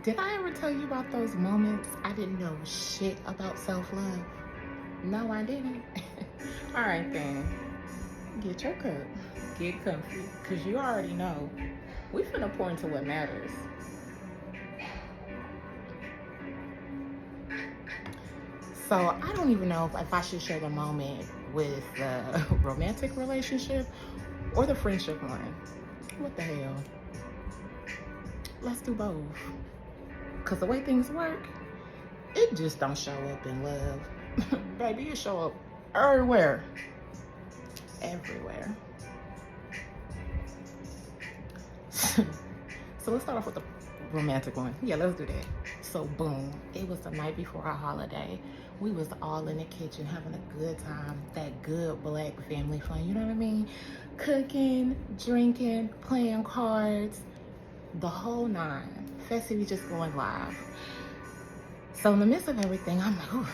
Did I ever tell you about those moments I didn't know shit about self-love? No, I didn't. All right, then. Get your cup. Get comfy. Because you already know we finna pour into what matters. So I don't even know if I should share the moment with the romantic relationship or the friendship one. What the hell? Let's do both. Because the way things work, it just don't show up in love. Baby, it show up everywhere. Everywhere. So let's start off with the romantic one. Yeah, let's do that. So boom, it was the night before our holiday. We was all in the kitchen having a good time. That good black family fun, you know what I mean? Cooking, drinking, playing cards, the whole nine. Festivity just going live. So in the midst of everything, I'm like, ooh,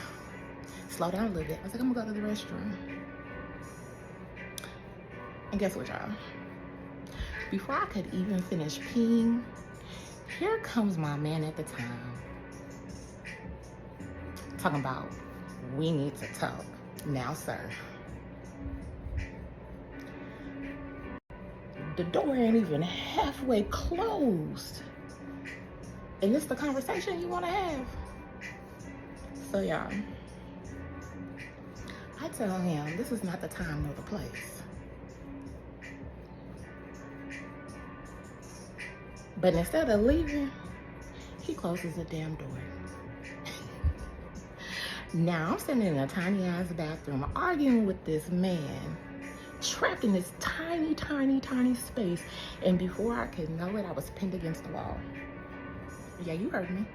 slow down a little bit. I was like, I'm gonna go to the restroom. And guess what, y'all? Before I could even finish peeing, here comes my man at the time. Talking about, we need to talk. Now, sir. The door ain't even halfway closed. And this the conversation you want to have? So, y'all, I tell him this is not the time nor the place. But instead of leaving, he closes the damn door. Now I'm sitting in a tiny ass bathroom arguing with this man, trapped in this tiny, tiny, tiny space. And before I could know it, I was pinned against the wall. Yeah, you heard me.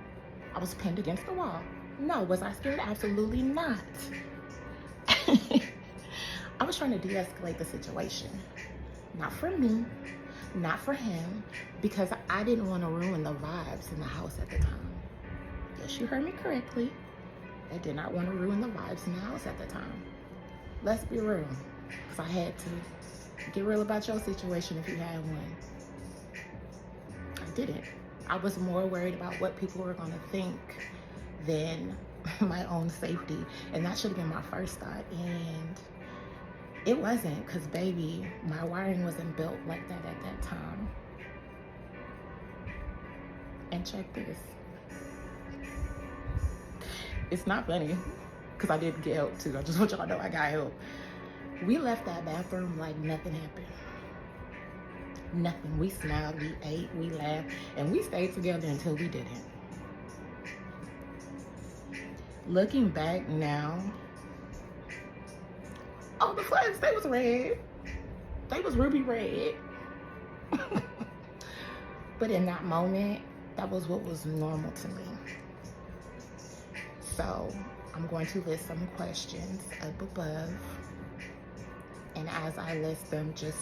I was pinned against the wall. No, was I scared? Absolutely not. I was trying to de-escalate the situation. Not for me, not for him, because I didn't want to ruin the vibes in the house at the time. Yes, you heard me correctly. I did not want to ruin the vibes in the house at the time. Let's be real, because I had to. Get real about your situation if you had one. I didn't. I was more worried about what people were going to think than my own safety. And that should have been my first thought. And it wasn't, because baby, my wiring wasn't built like that at that time. And check this. It's not funny, because I did get help too. I just want y'all to know I got help. We left that bathroom like nothing happened. Nothing. We smiled, we ate, we laughed, and we stayed together until we didn't. Looking back now, oh, the flags, they was red. They was ruby red. But in that moment, that was what was normal to me. So I'm going to list some questions up above. And as I list them, just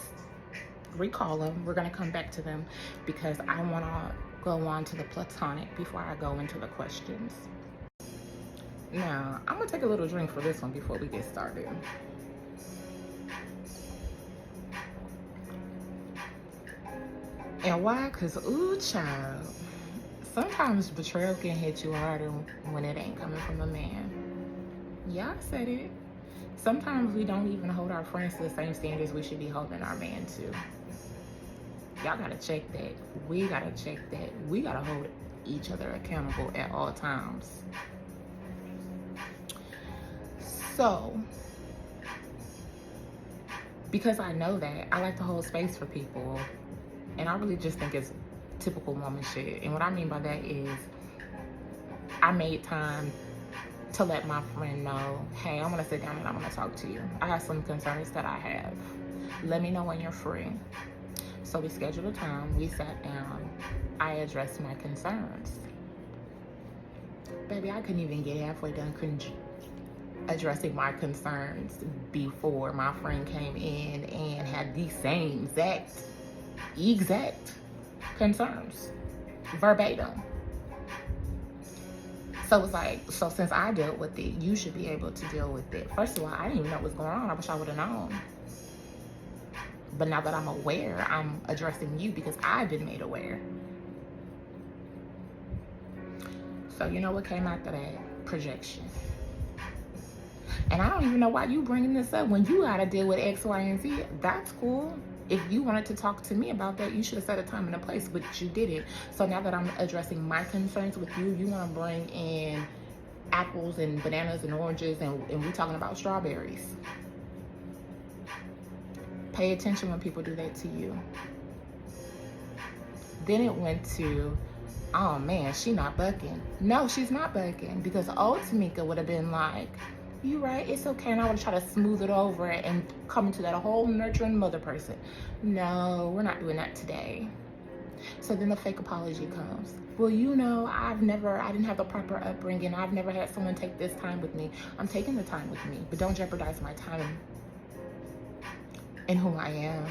recall them. We're going to come back to them because I want to go on to the platonic before I go into the questions. Now, I'm going to take a little drink for this one before we get started. And why? Because, ooh, child, sometimes betrayal can hit you harder when it ain't coming from a man. Yeah, I said it. Sometimes we don't even hold our friends to the same standards we should be holding our man to. Y'all gotta check that. We gotta check that. We gotta hold each other accountable at all times. So, because I know that, I like to hold space for people. And I really just think it's typical woman shit. And what I mean by that is, I made time to let my friend know, hey, I want to sit down and I want to talk to you. I have some concerns that I have. Let me know when you're free. So we scheduled a time, we sat down, I addressed my concerns. Baby, I couldn't even get halfway done addressing my concerns before my friend came in and had the same exact concerns, verbatim. So it's like, so since I dealt with it, you should be able to deal with it. First of all, I didn't even know what was going on. I wish I would have known. But now that I'm aware, I'm addressing you because I've been made aware. So you know what came after that? Projection. And I don't even know why you bringing this up when you got to deal with X, Y, and Z. That's cool. If you wanted to talk to me about that, you should have set a time and a place, but you didn't. So now that I'm addressing my concerns with you, you want to bring in apples and bananas and oranges, and we talking about strawberries. Pay attention when people do that to you. Then it went to, oh man, she not bucking. No, she's not bucking, because old Tamika would have been like, you right, it's okay, and I would try to smooth it over and come into that whole nurturing mother person. No, we're not doing that today. So then the fake apology comes. Well, you know, I didn't have the proper upbringing. I've never had someone take this time with me. I'm taking the time with me, but don't jeopardize my time and who I am.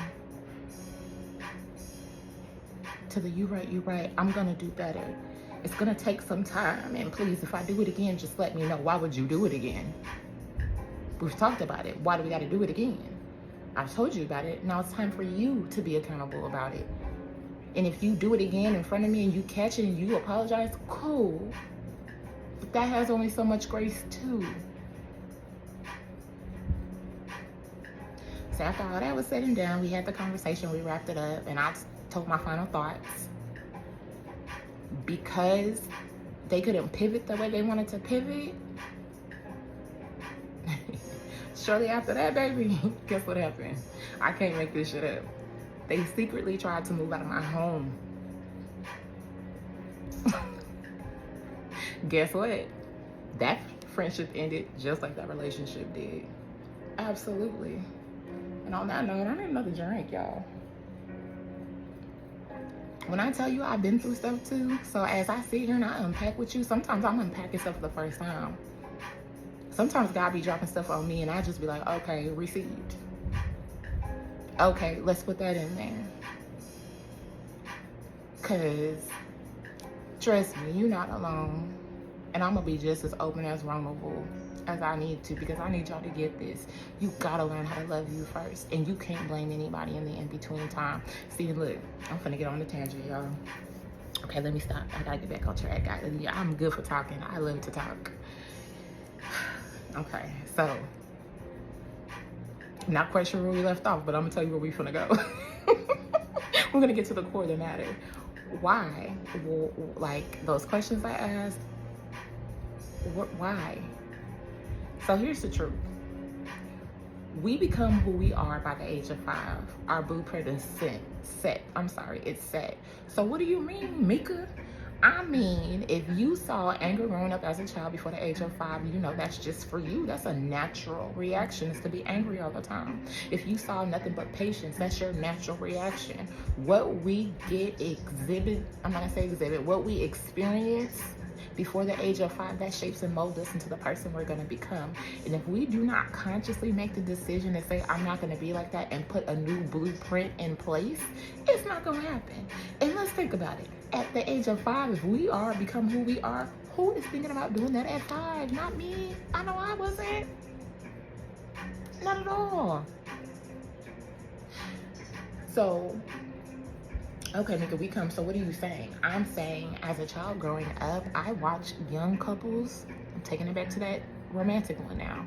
To the you right, I'm gonna do better. It's gonna take some time, and please, if I do it again, just let me know. Why would you do it again? We've talked about it. Why do we gotta do it again? I've told you about it. Now it's time for you to be accountable about it. And if you do it again in front of me and you catch it and you apologize, cool. But that has only so much grace too. So after all that was said and done, we had the conversation, we wrapped it up, and I told my final thoughts. Because they couldn't pivot the way they wanted to pivot, shortly after that, baby, guess what happened? I can't make this shit up. They secretly tried to move out of my home. Guess what? That friendship ended just like that relationship did. Absolutely. And on that note, I need another drink, y'all. When I tell you I've been through stuff too, so as I sit here and I unpack with you, sometimes I'm unpacking stuff for the first time. Sometimes God be dropping stuff on me and I just be like, okay, received. Okay, let's put that in there. Cause trust me, you're not alone. And I'm gonna be just as open as vulnerable as I need to, because I need y'all to get this. You gotta learn how to love you first, and you can't blame anybody in the in-between time. See, look, I'm finna get on the tangent, y'all. Okay, let me stop. I gotta get back on track. I'm good for talking. I love to talk. Okay, so not quite sure where we left off, but I'm gonna tell you where we finna go. We're gonna get to the core of the matter. Why? Well, like those questions I asked, why? So here's the truth. We become who we are by the age of 5. Our blueprint is set. It's set. So what do you mean, M.I.K.A? I mean, if you saw anger growing up as a child before the age of 5, you know that's just for you. That's a natural reaction, is to be angry all the time. If you saw nothing but patience, that's your natural reaction. What we what we experience before the age of 5, that shapes and molds us into the person we're going to become. And if we do not consciously make the decision and say, I'm not going to be like that, and put a new blueprint in place, it's not going to happen. And let's think about it. At the age of 5, if we are become who we are, who is thinking about doing that at 5? Not me. I know I wasn't. Not at all. So, okay, M.I.K.A, so what are you saying? I'm saying, as a child growing up, I watched young couples, I'm taking it back to that romantic one now.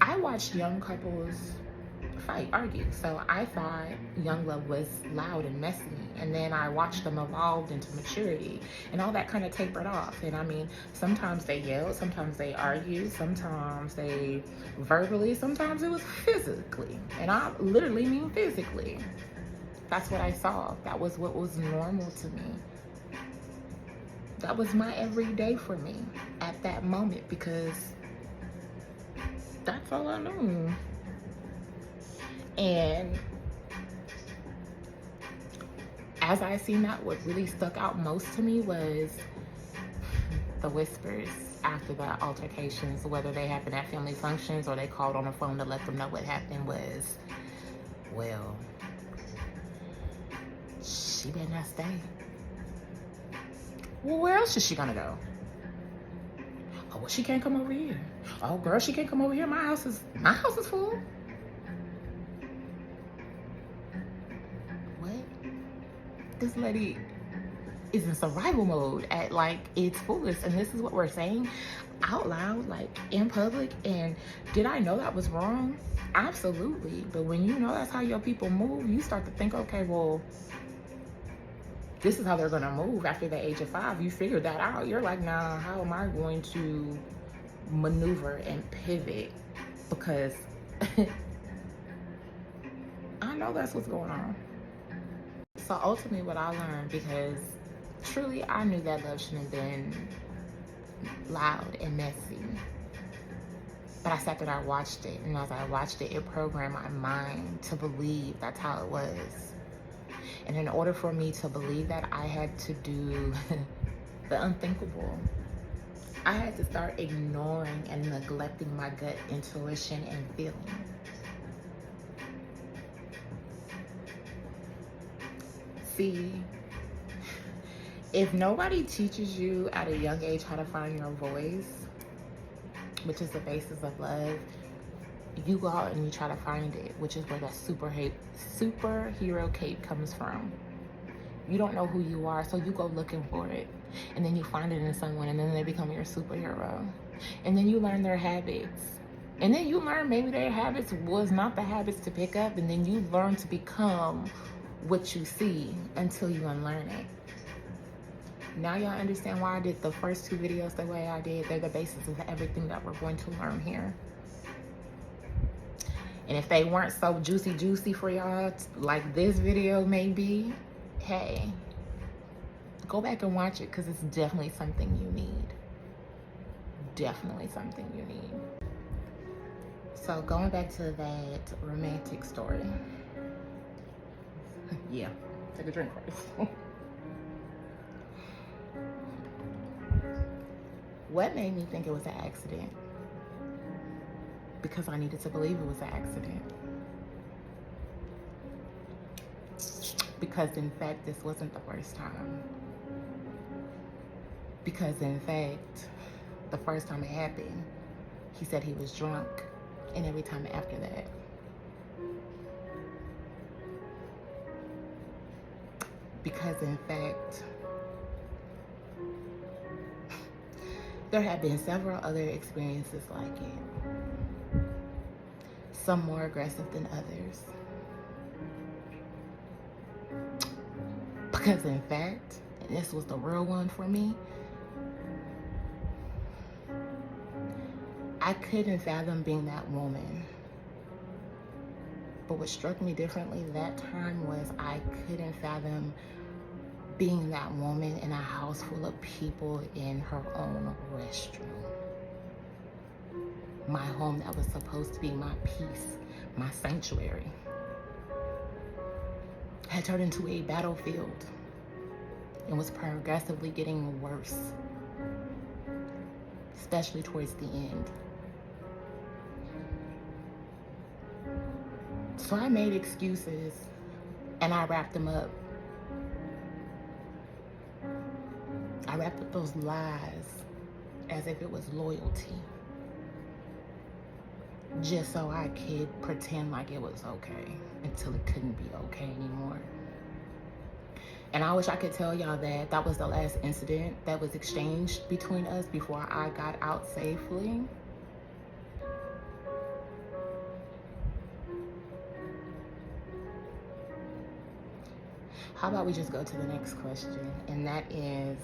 I watched young couples fight, argue. So I thought young love was loud and messy. And then I watched them evolve into maturity, and all that kind of tapered off. And I mean, sometimes they yelled, sometimes they argued, sometimes they verbally, sometimes it was physically. And I literally mean physically. That's what I saw. That was what was normal to me. That was my everyday for me at that moment, because that's all I knew. And as I seen that, what really stuck out most to me was the whispers after the altercations, whether they happened at family functions or they called on the phone to let them know what happened, was, well, she better not stay. Well, where else is she gonna go? Oh, well, she can't come over here. Oh, girl, she can't come over here. My house is full. What? This lady is in survival mode at like its fullest. And this is what we're saying out loud, like in public. And did I know that was wrong? Absolutely. But when you know that's how your people move, you start to think, okay, well, this is how they're gonna move after the age of 5. You figured that out. You're like, nah, how am I going to maneuver and pivot? Because I know that's what's going on. So ultimately what I learned, because truly I knew that love shouldn't have been loud and messy. But I sat there and I watched it, and as I watched it, it programmed my mind to believe that's how it was. And in order for me to believe that, I had to do the unthinkable. I had to start ignoring and neglecting my gut intuition and feeling. See, if nobody teaches you at a young age how to find your voice, which is the basis of love, you go out and you try to find it, which is where that superhero cape comes from. You don't know who you are, so you go looking for it. And then you find it in someone, and then they become your superhero. And then you learn their habits. And then you learn maybe their habits was not the habits to pick up, and then you learn to become what you see until you unlearn it. Now y'all understand why I did the first 2 videos the way I did. They're the basis of everything that we're going to learn here. And if they weren't so juicy for y'all, like this video may be, hey, go back and watch it, because it's definitely something you need. Definitely something you need. So going back to that romantic story. Yeah, take a drink first. What made me think it was an accident? Because I needed to believe it was an accident. Because in fact, this wasn't the first time. Because in fact, the first time it happened, he said he was drunk, and every time after that. Because in fact, there have been several other experiences like it. Some more aggressive than others. Because in fact, and this was the real one for me, I couldn't fathom being that woman. But what struck me differently that time was I couldn't fathom being that woman in a house full of people in her own restroom. My home that was supposed to be my peace, my sanctuary, had turned into a battlefield and was progressively getting worse, especially towards the end. So I made excuses and I wrapped them up. I wrapped up those lies as if it was loyalty, just so I could pretend like it was okay until it couldn't be okay anymore. And I wish I could tell y'all that that was the last incident that was exchanged between us before I got out safely. How about we just go to the next question, and that is,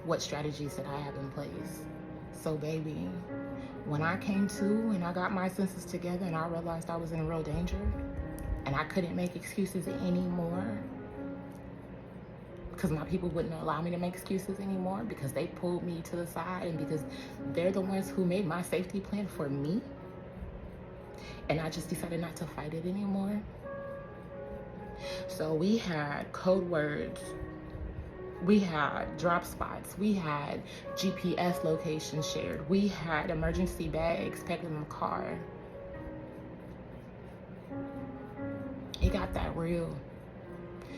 what strategies did I have in place? So baby, when I came to and I got my senses together and I realized I was in real danger and I couldn't make excuses anymore, because my people wouldn't allow me to make excuses anymore, because they pulled me to the side and because they're the ones who made my safety plan for me, and I just decided not to fight it anymore. So we had code words, we had drop spots, we had GPS locations shared, we had emergency bags packed in the car. It got that real.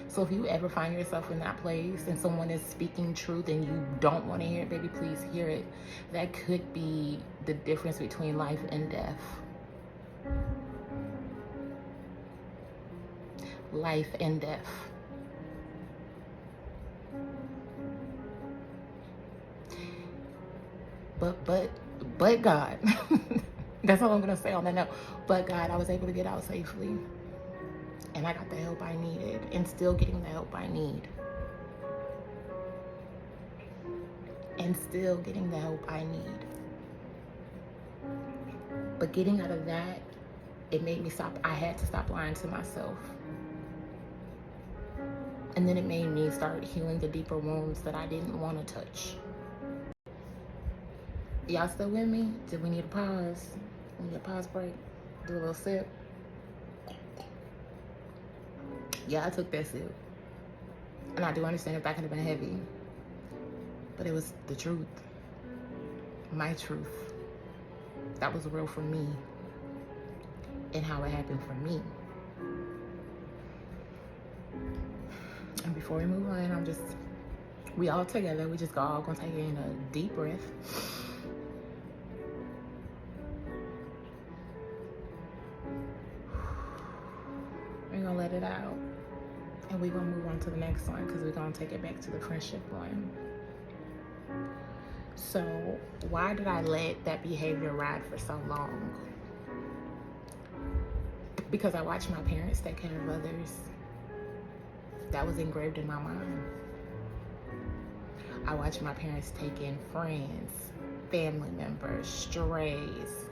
So if you ever find yourself in that place and someone is speaking truth and you don't want to hear it, baby, please hear it. That could be the difference between life and death. Life and death. But God. That's all I'm gonna say on that note. But God, I was able to get out safely. And I got the help I needed, and still getting the help I need. And still getting the help I need. But getting out of that, it made me stop. I had to stop lying to myself. And then it made me start healing the deeper wounds that I didn't want to touch. Y'all still with me? Did we need a pause? We need a pause break? Do a little sip? Yeah, I took that sip. And I do understand it back had been heavy. But it was the truth. My truth. That was real for me. And how it happened for me. And before we move on, we all together, we just all gonna take in a deep breath. We're gonna let it out. And we're gonna move on to the next one because we're gonna take it back to the friendship one. So why did I let that behavior ride for so long? Because I watched my parents take care of others. That was engraved in my mind. I watched my parents take in friends, family members, strays,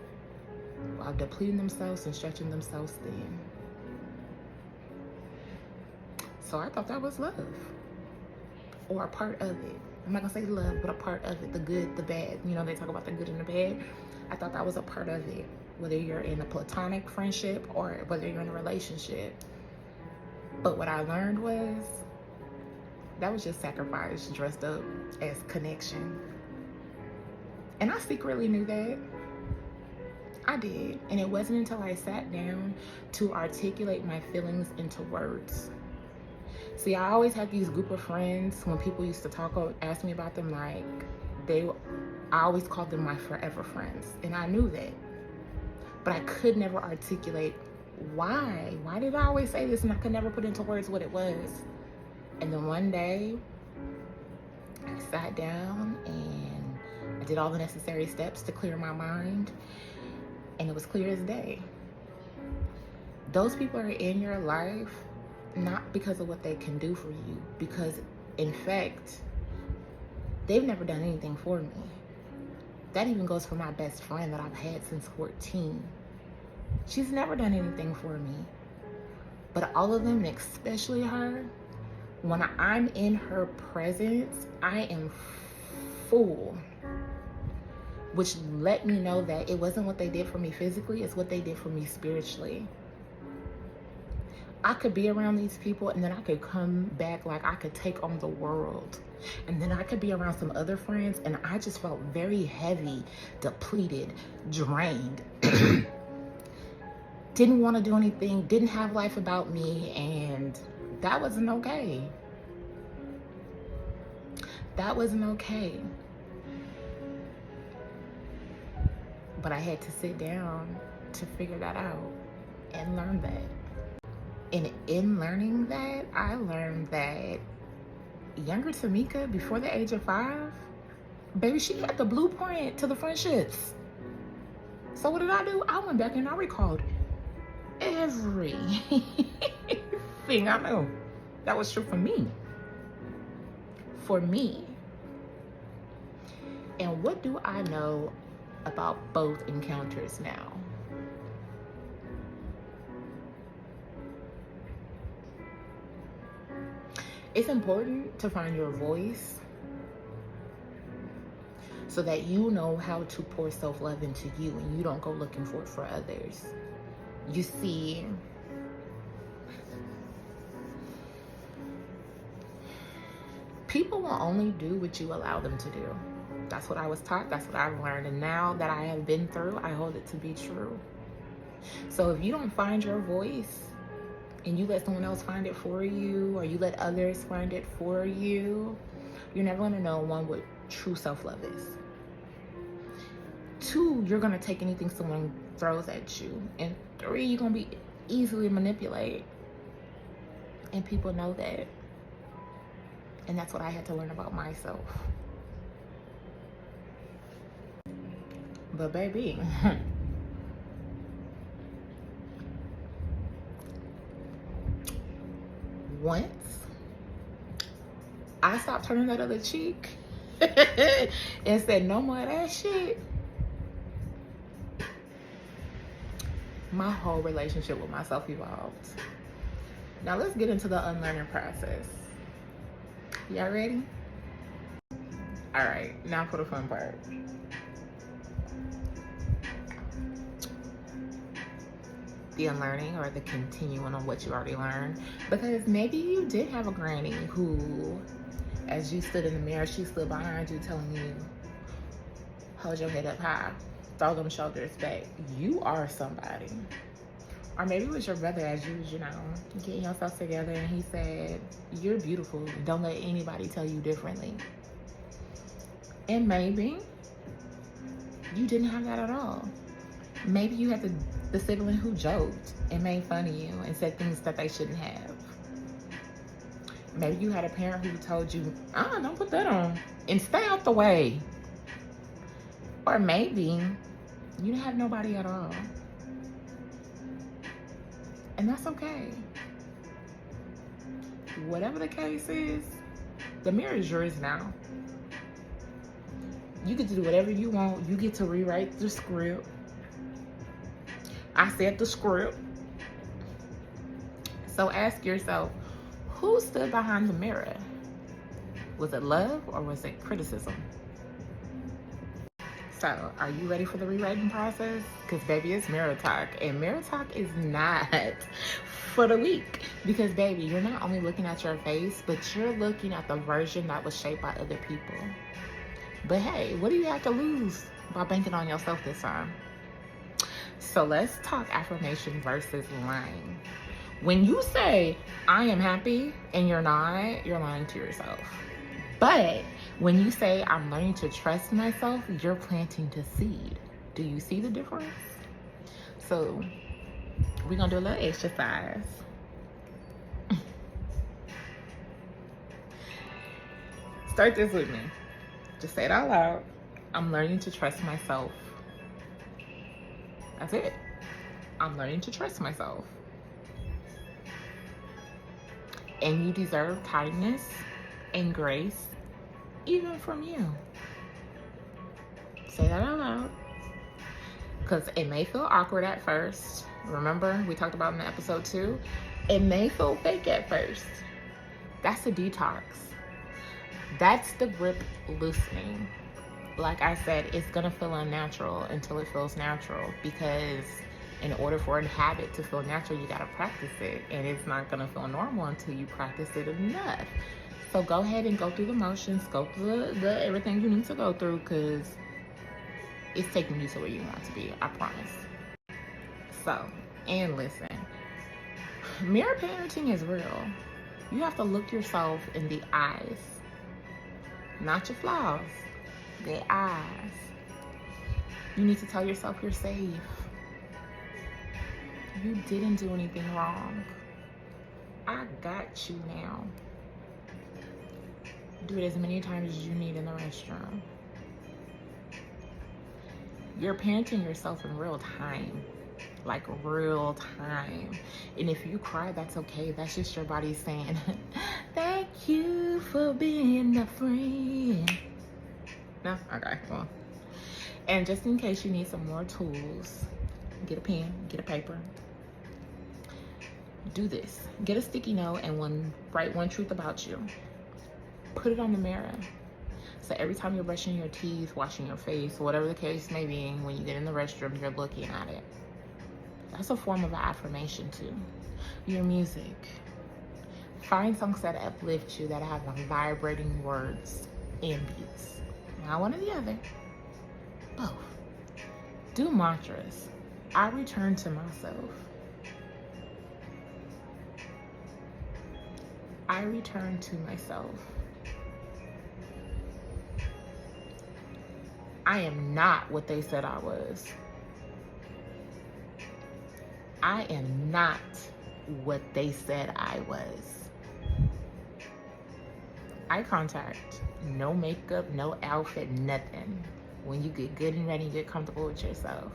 while depleting themselves and stretching themselves thin. So I thought that was love, or a part of it. I'm not gonna say love, but a part of it, the good, the bad. You know, they talk about the good and the bad. I thought that was a part of it, whether you're in a platonic friendship or whether you're in a relationship. But what I learned was that was just sacrifice dressed up as connection. And I secretly knew that. I did. And it wasn't until I sat down to articulate my feelings into words. See, I always had these group of friends. When people used to ask me about them, like, I always called them my forever friends. And I knew that. But I could never articulate why. Why did I always say this? And I could never put into words what it was. And then one day, I sat down and I did all the necessary steps to clear my mind. And it was clear as day. Those people are in your life not because of what they can do for you, because in fact, they've never done anything for me. That even goes for my best friend that I've had since 14. She's never done anything for me. But all of them, and especially her, when I'm in her presence, I am full. Which let me know that it wasn't what they did for me physically, it's what they did for me spiritually. I could be around these people and then I could come back like I could take on the world. And then I could be around some other friends and I just felt very heavy, depleted, drained. Didn't want to do anything, didn't have life about me, and that wasn't okay. That wasn't okay. But I had to sit down to figure that out and learn that. And in learning that, I learned that younger Tamika, before the age of 5, baby, she had the blueprint to the friendships. So what did I do? I went back and I recalled everything I know that was true for me. For me. And what do I know about both encounters now? It's important to find your voice so that you know how to pour self-love into you and you don't go looking for it for others. You see, people will only do what you allow them to do. That's what I was taught, that's what I've learned. And now that I have been through, I hold it to be true. So if you don't find your voice, and you let someone else find it for you, or you let others find it for you, you're never gonna know, one, what true self-love is. 2, you're gonna take anything someone throws at you. And 3, you're gonna be easily manipulated. And people know that. And that's what I had to learn about myself. But baby, once I stopped turning that other cheek and said no more of that shit, my whole relationship with myself evolved. Now let's get into the unlearning process. Y'all ready? All right, now for the fun part. The unlearning, or the continuing on what you already learned. Because maybe you did have a granny who, as you stood in the mirror, she stood behind you telling you, hold your head up high, throw them shoulders back. You are somebody. Or maybe it was your brother, as you was, getting yourself together, and he said, you're beautiful. Don't let anybody tell you differently. And maybe you didn't have that at all. Maybe you had the sibling who joked and made fun of you and said things that they shouldn't have. Maybe you had a parent who told you, don't put that on, and stay out the way. Or maybe you didn't have nobody at all. And that's okay. Whatever the case is, the mirror is yours now. You get to do whatever you want. You get to rewrite the script. I said the script. So ask yourself, who stood behind the mirror? Was it love or was it criticism? So, are you ready for the rewriting process? Because baby, it's mirror talk. And mirror talk is not for the weak. Because baby, you're not only looking at your face, but you're looking at the version that was shaped by other people. But hey, what do you have to lose by banking on yourself this time? So let's talk affirmation versus lying. When you say, I am happy, and you're not, you're lying to yourself. But when you say, I'm learning to trust myself, you're planting the seed. Do you see the difference? So we're going to do a little exercise. Start this with me. Just say it out loud. I'm learning to trust myself. That's it. I'm learning to trust myself. And you deserve kindness and grace, even from you. Say that out loud. Because it may feel awkward at first. Remember, we talked about in the episode 2. It may feel fake at first. That's a detox. That's the grip loosening. Like I said, it's going to feel unnatural until it feels natural, because in order for a habit to feel natural, you got to practice it. And it's not going to feel normal until you practice it enough. So go ahead and go through the motions, go through the everything you need to go through, because it's taking you to where you want to be, I promise. So, and listen, mirror parenting is real. You have to look yourself in the eyes, not your flaws, the eyes. You need to tell yourself you're safe. You didn't do anything wrong. I got you now. Do it as many times as you need in the restroom. You're parenting yourself in real time. Like real time. And if you cry, that's okay. That's just your body saying, thank you for being a friend. No? Okay, well. And just in case you need some more tools, get a pen, get a paper. Do this. Get a sticky note and write one truth about you. Put it on the mirror. So every time you're brushing your teeth, washing your face, whatever the case may be, when you get in the restroom, you're looking at it. That's a form of an affirmation too. Your music. Find songs that uplift you, that have vibrating words and beats. Not one or the other. Both. Do mantras. I return to myself. I return to myself. I am not what they said I was. I am not what they said I was. Eye contact, no makeup, no outfit, nothing. when you get good and ready and get comfortable with yourself.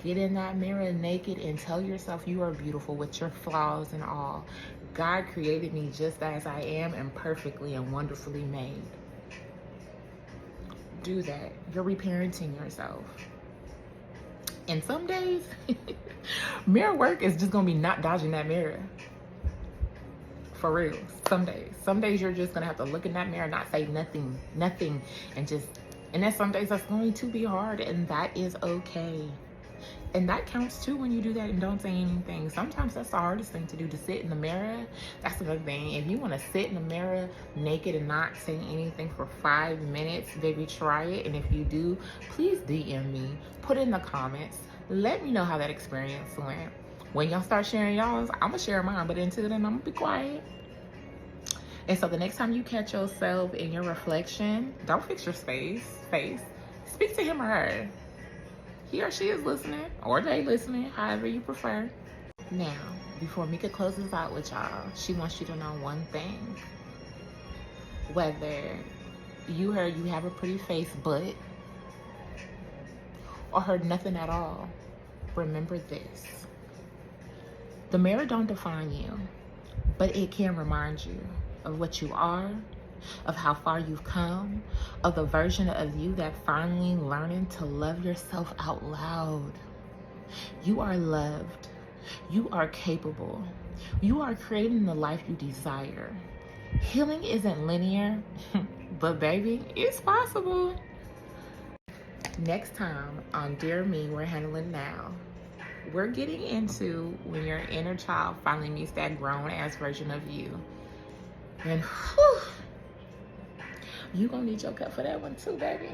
Get in that mirror naked and tell yourself you are beautiful with your flaws and all. God created me just as I am and perfectly and wonderfully made. Do that. You're reparenting yourself. And some days, mirror work is just gonna be not dodging that mirror. For real. Some days you're just gonna have to look in that mirror, not say nothing, and then some days that's going to be hard, and that is okay. And that counts too when you do that and don't say anything. Sometimes that's the hardest thing to do, to sit in the mirror. That's another thing. If you want to sit in the mirror naked and not say anything for 5 minutes, baby, try it. And if you do, please DM me. Put in the comments. Let me know how that experience went. When y'all start sharing y'all's, I'm going to share mine. But until then, I'm going to be quiet. And so the next time you catch yourself in your reflection, don't fix your face. Speak to him or her. He or she is listening, or they listening, however you prefer. Now, before M.I.K.A closes out with y'all, she wants you to know one thing. Whether you heard you have a pretty face but, or heard nothing at all, remember this. The mirror don't define you, but it can remind you of what you are, of how far you've come, of the version of you that finally learning to love yourself out loud. You are loved. You are capable. You are creating the life you desire. Healing isn't linear, but baby, it's possible. Next time on Dear Me, we're handling now. We're getting into when your inner child finally meets that grown-ass version of you. And whew, you gonna need your cup for that one too, baby.